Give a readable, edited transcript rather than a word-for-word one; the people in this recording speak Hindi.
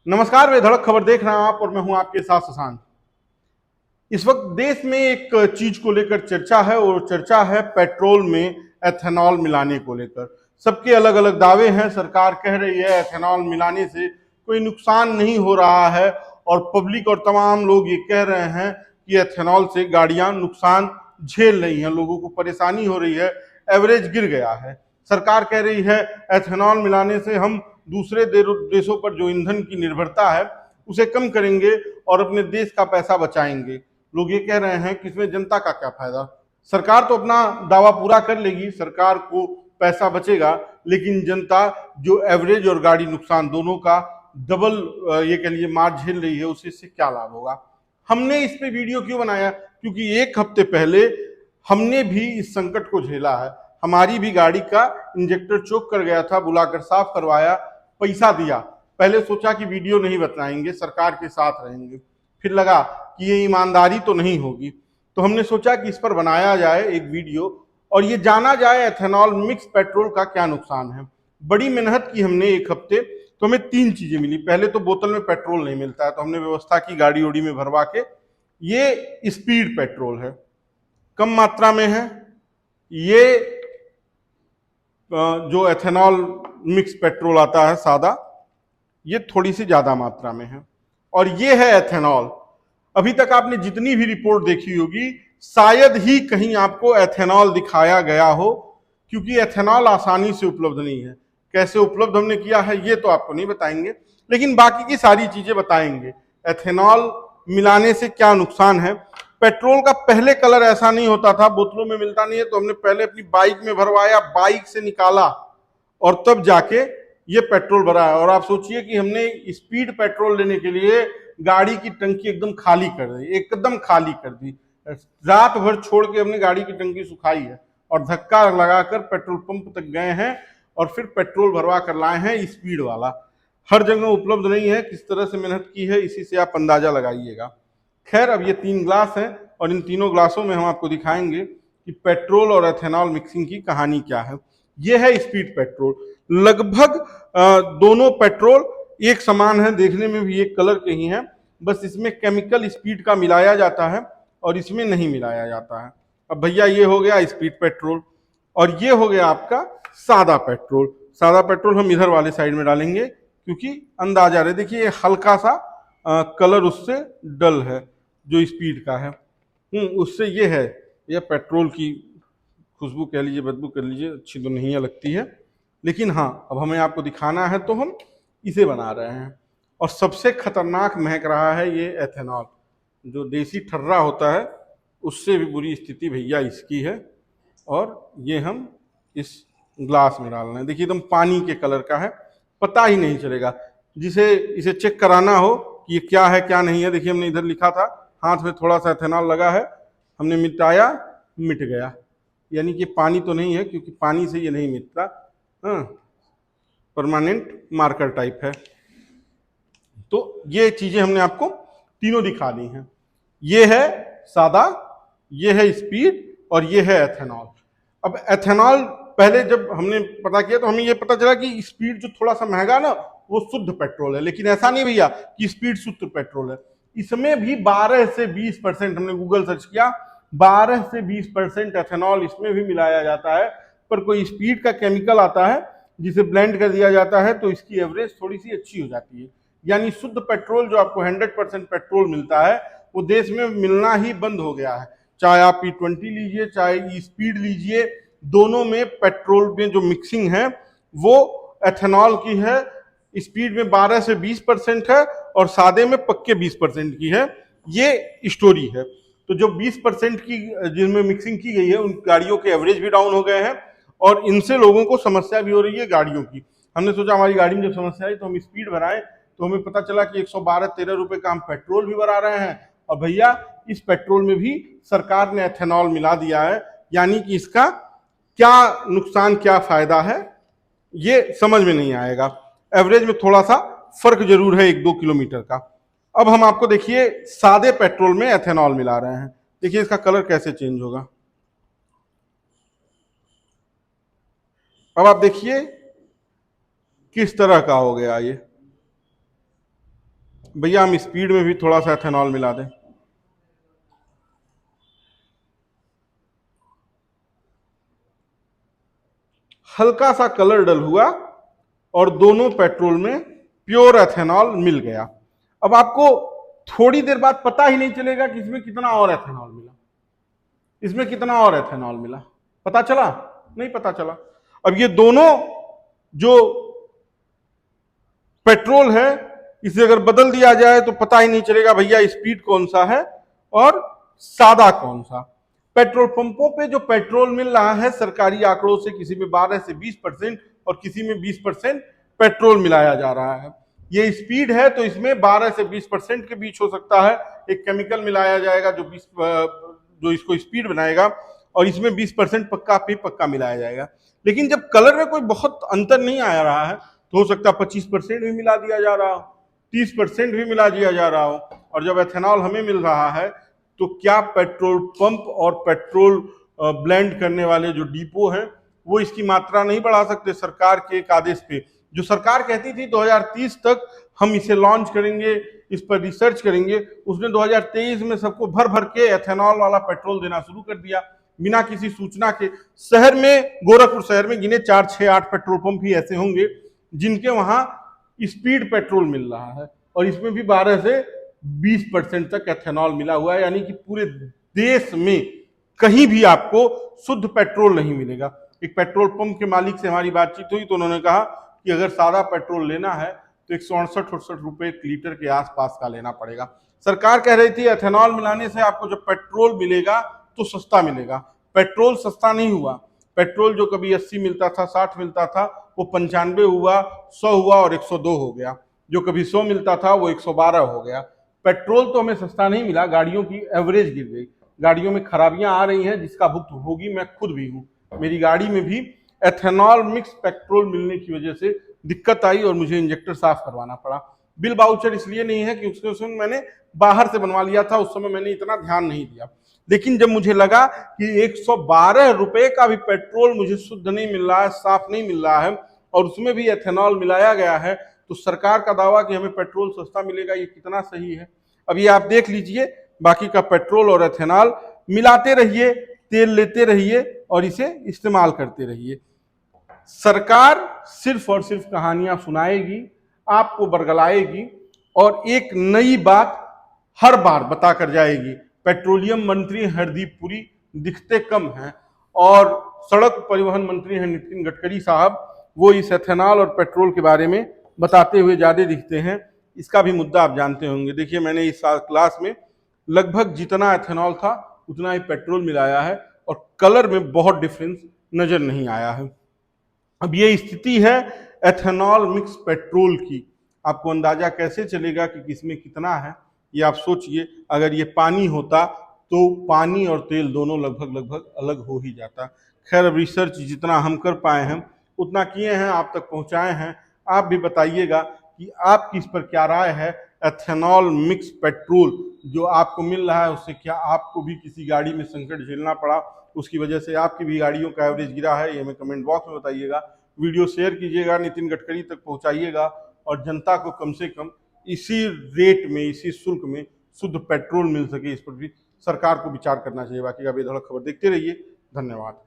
नमस्कार, वे धड़क खबर देख रहे हैं आप और मैं हूं आपके साथ शशांक। इस वक्त देश में एक चीज को लेकर चर्चा है और चर्चा है पेट्रोल में एथेनॉल मिलाने को लेकर। सबके अलग अलग दावे हैं। सरकार कह रही है एथेनॉल मिलाने से कोई नुकसान नहीं हो रहा है और पब्लिक और तमाम लोग ये कह रहे हैं कि एथेनॉल से गाड़ियां नुकसान झेल रही हैं, लोगों को परेशानी हो रही है, एवरेज गिर गया है। सरकार कह रही है एथेनॉल मिलाने से हम दूसरे देशों पर जो ईंधन की निर्भरता है उसे कम करेंगे और अपने देश का पैसा बचाएंगे। लोग ये कह रहे हैं कि इसमें जनता का क्या फायदा। सरकार तो अपना दावा पूरा कर लेगी, सरकार को पैसा बचेगा, लेकिन जनता जो एवरेज और गाड़ी नुकसान दोनों का डबल ये कह लीजिए मार झेल रही है, उसे इससे क्या लाभ होगा। हमने इस पे वीडियो क्यों बनाया? क्योंकि एक हफ्ते पहले हमने भी इस संकट को झेला है। हमारी भी गाड़ी का इंजेक्टर चोक कर गया था, बुलाकर साफ करवाया, पैसा दिया। पहले सोचा कि वीडियो नहीं बताएंगे, सरकार के साथ रहेंगे, फिर लगा कि ये ईमानदारी तो नहीं होगी, तो हमने सोचा कि इस पर बनाया जाए एक वीडियो और ये जाना जाए एथेनॉल मिक्स पेट्रोल का क्या नुकसान है। बड़ी मेहनत की हमने एक हफ्ते, तो हमें तीन चीजें मिली। पहले तो बोतल में पेट्रोल नहीं मिलता है, तो हमने व्यवस्था की गाड़ी उड़ी में भरवा के। ये स्पीड पेट्रोल है, कम मात्रा में है। ये जो एथेनॉल मिक्स पेट्रोल आता है सादा, ये थोड़ी सी ज्यादा मात्रा में है। और ये है एथेनॉल। अभी तक आपने जितनी भी रिपोर्ट देखी होगी, शायद ही कहीं आपको एथेनॉल दिखाया गया हो, क्योंकि एथेनॉल आसानी से उपलब्ध नहीं है। कैसे उपलब्ध हमने किया है ये तो आपको नहीं बताएंगे, लेकिन बाकी की सारी चीजें बताएंगे। एथेनॉल मिलाने से क्या नुकसान है। पेट्रोल का पहले कलर ऐसा नहीं होता था, बोतलों में मिलता नहीं है, तो हमने पहले अपनी बाइक में भरवाया, बाइक से निकाला और तब जाके ये पेट्रोल भरा है। और आप सोचिए कि हमने स्पीड पेट्रोल लेने के लिए गाड़ी की टंकी एकदम खाली कर दी, एकदम खाली कर दी। रात भर छोड़ के हमने गाड़ी की टंकी सुखाई है और धक्का लगाकर पेट्रोल पंप तक गए हैं और फिर पेट्रोल भरवा कर लाए हैं स्पीड वाला। हर जगह उपलब्ध नहीं है, किस तरह से मेहनत की है इसी से आप अंदाजा लगाइएगा। खैर, अब ये 3 ग्लास हैं और इन तीनों ग्लासों में हम आपको दिखाएंगे कि पेट्रोल और एथेनॉल मिक्सिंग की कहानी क्या है। ये है स्पीड पेट्रोल। लगभग दोनों पेट्रोल एक समान है, देखने में भी एक कलर के ही हैं, बस इसमें केमिकल स्पीड का मिलाया जाता है और इसमें नहीं मिलाया जाता है। अब भैया ये हो गया स्पीड पेट्रोल और ये हो गया आपका सादा पेट्रोल। सादा पेट्रोल हम इधर वाले साइड में डालेंगे क्योंकि अंदाजा रहे। देखिए ये हल्का सा कलर उससे डल है जो स्पीड का है। उससे ये है, ये पेट्रोल की खुशबू कह लीजिए, बदबू कर लीजिए, अच्छी तो नहीं लगती है, लेकिन हाँ अब हमें आपको दिखाना है तो हम इसे बना रहे हैं। और सबसे खतरनाक महक रहा है ये एथेनॉल। जो देसी ठर्रा होता है उससे भी बुरी स्थिति भैया इसकी है। और ये हम इस ग्लास में डालना है। देखिए एकदम पानी के कलर का है, पता ही नहीं चलेगा। जिसे इसे चेक कराना हो कि ये क्या है क्या नहीं है, देखिए हमने इधर लिखा था, हाथ में थोड़ा सा एथेनॉल लगा है, हमने मिटाया, मिट गया। यानी कि पानी तो नहीं है, क्योंकि पानी से ये नहीं मिटता। हाँ, परमानेंट मार्कर टाइप है। तो ये चीजें हमने आपको तीनों दिखा दी हैं। ये है सादा, ये है स्पीड और ये है एथेनॉल। अब एथेनॉल पहले जब हमने पता किया तो हमें ये पता चला कि स्पीड जो थोड़ा सा महंगा ना वो शुद्ध पेट्रोल है, लेकिन ऐसा नहीं भैया कि स्पीड शुद्ध पेट्रोल है। इसमें भी 12 से 20%, हमने गूगल सर्च किया, 12 से 20% एथेनॉल इसमें भी मिलाया जाता है। पर कोई स्पीड का केमिकल आता है जिसे ब्लेंड कर दिया जाता है, तो इसकी एवरेज थोड़ी सी अच्छी हो जाती है। यानी शुद्ध पेट्रोल जो आपको 100% पेट्रोल मिलता है वो देश में मिलना ही बंद हो गया है। चाहे आप P20 लीजिए, चाहे स्पीड लीजिए, दोनों में पेट्रोल में जो मिक्सिंग है वो एथेनॉल की है। स्पीड में 12 से 20% है और सादे में पक्के 20% की है। ये स्टोरी है। तो जो 20% की जिनमें मिक्सिंग की गई है उन गाड़ियों के एवरेज भी डाउन हो गए हैं और इनसे लोगों को समस्या भी हो रही है गाड़ियों की। हमने सोचा हमारी गाड़ी में जब समस्या आई तो हम स्पीड बढ़ाएं, तो हमें पता चला कि 112-13 रुपए का हम पेट्रोल भी बढ़ा रहे हैं और भैया इस पेट्रोल में भी सरकार ने एथेनॉल मिला दिया है। यानी कि इसका क्या नुकसान क्या फायदा है ये समझ में नहीं आएगा। एवरेज में थोड़ा सा फर्क जरूर है 1-2 किलोमीटर का। अब हम आपको देखिए सादे पेट्रोल में एथेनॉल मिला रहे हैं। देखिए इसका कलर कैसे चेंज होगा। अब आप देखिए किस तरह का हो गया ये। भैया हम स्पीड में भी थोड़ा सा एथेनॉल मिला दें। हल्का सा कलर डल हुआ और दोनों पेट्रोल में प्योर एथेनॉल मिल गया। अब आपको थोड़ी देर बाद पता ही नहीं चलेगा कि इसमें कितना और एथेनॉल मिला, इसमें कितना और एथेनॉल मिला, पता चला? नहीं पता चला। अब ये दोनों जो पेट्रोल है इसे अगर बदल दिया जाए तो पता ही नहीं चलेगा भैया स्पीड कौन सा है और सादा कौन सा। पेट्रोल पंपों पे जो पेट्रोल मिल रहा है सरकारी आंकड़ों से किसी में 12 से 20% और किसी में 20% पेट्रोल मिलाया जा रहा है। ये स्पीड है तो इसमें 12 से 20% के बीच हो सकता है। एक केमिकल मिलाया जाएगा जो इसको स्पीड बनाएगा और इसमें 20% पक्का पे पक्का मिलाया जाएगा। लेकिन जब कलर में कोई बहुत अंतर नहीं आ रहा है तो हो सकता है 25% भी मिला दिया जा रहा हो, 30% भी मिला दिया जा रहा हो। और जब एथेनॉल हमें मिल रहा है तो क्या पेट्रोल पंप और पेट्रोल ब्लेंड करने वाले जो डिपो हैं वो इसकी मात्रा नहीं बढ़ा सकते? सरकार के एक आदेश पे जो सरकार कहती थी 2030 तक हम इसे लॉन्च करेंगे, इस पर रिसर्च करेंगे, उसने 2023 में सबको भर भर के एथेनॉल वाला पेट्रोल देना शुरू कर दिया बिना किसी सूचना के। शहर में, गोरखपुर शहर में गिने 4, 6, 8 पेट्रोल पंप ही ऐसे होंगे जिनके वहां स्पीड पेट्रोल मिल रहा है और इसमें भी 12 से 20% तक एथेनॉल मिला हुआ है। यानी कि पूरे देश में कहीं भी आपको शुद्ध पेट्रोल नहीं मिलेगा। एक पेट्रोल पंप के मालिक से हमारी बातचीत हुई तो उन्होंने कहा कि अगर सादा पेट्रोल लेना है तो 168 रुपए लीटर के आसपास का लेना पड़ेगा। सरकार कह रही थी एथेनॉल मिलाने से आपको जब पेट्रोल मिलेगा तो सस्ता मिलेगा। पेट्रोल सस्ता नहीं हुआ। पेट्रोल जो कभी 80 मिलता था, 60 मिलता था, वो 95 हुआ, 100 हुआ और 102 हो गया। जो कभी 100 मिलता था वो 112 हो गया। पेट्रोल तो हमें सस्ता नहीं मिला, गाड़ियों की एवरेज गिर गई, गाड़ियों में खराबियां आ रही हैं जिसका भुगत होगी मैं खुद भी हूं। मेरी गाड़ी में भी एथेनॉल मिक्स पेट्रोल मिलने की वजह से दिक्कत आई और मुझे इंजेक्टर साफ करवाना पड़ा। बिल बाउचर इसलिए नहीं है कि उसके समय मैंने बाहर से बनवा लिया था, उस समय मैंने इतना ध्यान नहीं दिया। लेकिन जब मुझे लगा कि 112 रुपए का भी पेट्रोल मुझे शुद्ध नहीं मिल रहा है, साफ नहीं मिल रहा है और उसमें भी एथेनॉल मिलाया गया है, तो सरकार का दावा कि हमें पेट्रोल सस्ता मिलेगा ये कितना सही है? अब ये आप देख लीजिए, बाकी का पेट्रोल और एथेनॉल मिलाते रहिए, तेल लेते रहिए और इसे इस्तेमाल करते रहिए। सरकार सिर्फ और सिर्फ कहानियां सुनाएगी, आपको बरगलाएगी और एक नई बात हर बार बता कर जाएगी। पेट्रोलियम मंत्री हरदीप पुरी दिखते कम हैं और सड़क परिवहन मंत्री हैं नितिन गडकरी साहब, वो इस एथेनॉल और पेट्रोल के बारे में बताते हुए ज्यादा दिखते हैं। इसका भी मुद्दा आप जानते होंगे। देखिए मैंने इस साल क्लास में लगभग जितना एथेनॉल था उतना ही पेट्रोल मिलाया है और कलर में बहुत डिफरेंस नजर नहीं आया है। अब ये स्थिति है एथेनॉल मिक्स पेट्रोल की। आपको अंदाजा कैसे चलेगा कि किसमें कितना है? ये आप सोचिए, अगर ये पानी होता तो पानी और तेल दोनों लगभग लगभग अलग हो ही जाता। खैर अब रिसर्च जितना हम कर पाए हैं उतना किए हैं, आप तक पहुंचाए हैं। आप भी बताइएगा कि आपकी इस पर क्या राय है। एथेनॉल मिक्स पेट्रोल जो आपको मिल रहा है उससे क्या आपको भी किसी गाड़ी में संकट झेलना पड़ा, उसकी वजह से आपकी भी गाड़ियों का एवरेज गिरा है? ये हमें कमेंट बॉक्स में बताइएगा। वीडियो शेयर कीजिएगा, नितिन गडकरी तक पहुंचाइएगा और जनता को कम से कम इसी रेट में, इसी शुल्क में शुद्ध पेट्रोल मिल सके, इस पर भी सरकार को विचार करना चाहिए। बाकी का बेधड़क खबर देखते रहिए। धन्यवाद।